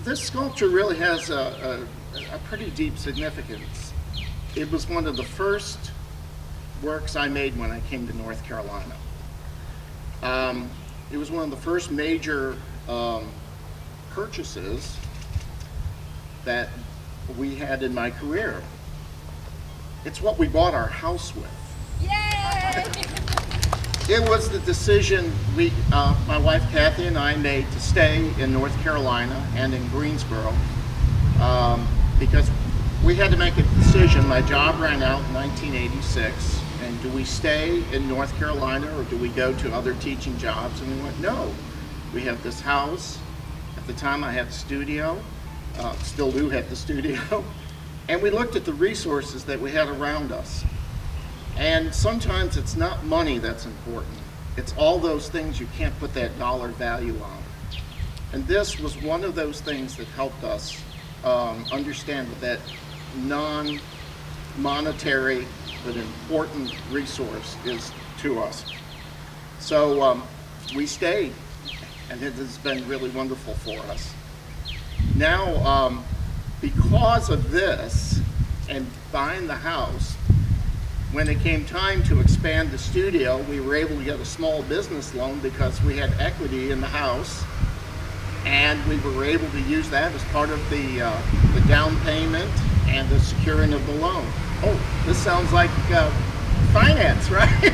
This sculpture really has a pretty deep significance. It was one of the first works I made when I came to North Carolina. It was one of the first major purchases that we had in my career. It's what we bought our house with. Yay! It was the decision my wife Kathy and I made to stay in North Carolina and in Greensboro because we had to make a decision. My job ran out in 1986, and do we stay in North Carolina or do we go to other teaching jobs? And we went, no. We have this house. At the time I had the studio, still do have the studio, and we looked at the resources that we had around us. And sometimes it's not money that's important. It's all those things you can't put that dollar value on. And this was one of those things that helped us understand what that non-monetary but important resource is to us. So we stayed, and it has been really wonderful for us. Now, because of this and buying the house, when it came time to expand the studio, we were able to get a small business loan because we had equity in the house, and we were able to use that as part of the down payment and the securing of the loan. Oh, this sounds like finance, right?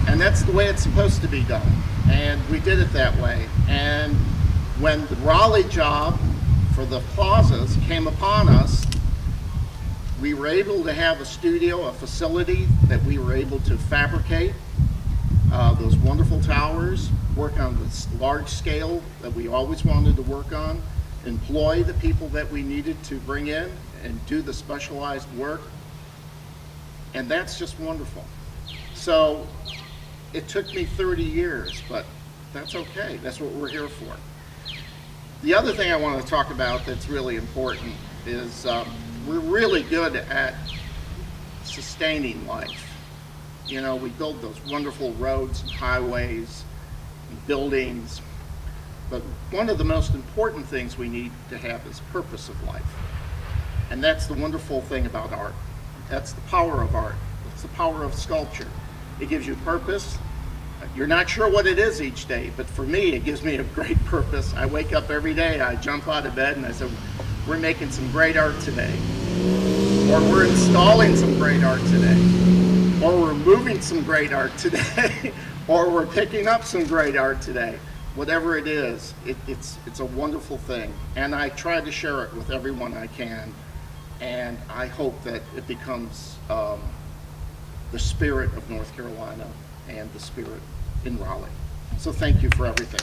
And that's the way it's supposed to be done. And we did it that way. And when the Raleigh job for the plazas came upon us, we were able to have a studio, a facility that we were able to fabricate those wonderful towers, work on this large scale that we always wanted to work on, employ the people that we needed to bring in and do the specialized work. And that's just wonderful. So it took me 30 years, but that's okay. That's what we're here for. The other thing I want to talk about that's really important is we're really good at sustaining life. You know, we build those wonderful roads and highways and buildings, but one of the most important things we need to have is purpose of life. And that's the wonderful thing about art. That's the power of art. It's the power of sculpture. It gives you purpose. You're not sure what it is each day, but for me, it gives me a great purpose. I wake up every day, I jump out of bed and I say, we're making some great art today. Or we're installing some great art today. Or we're moving some great art today. Or we're picking up some great art today. Whatever it is, it's a wonderful thing. And I try to share it with everyone I can. And I hope that it becomes the spirit of North Carolina and the spirit in Raleigh. So thank you for everything.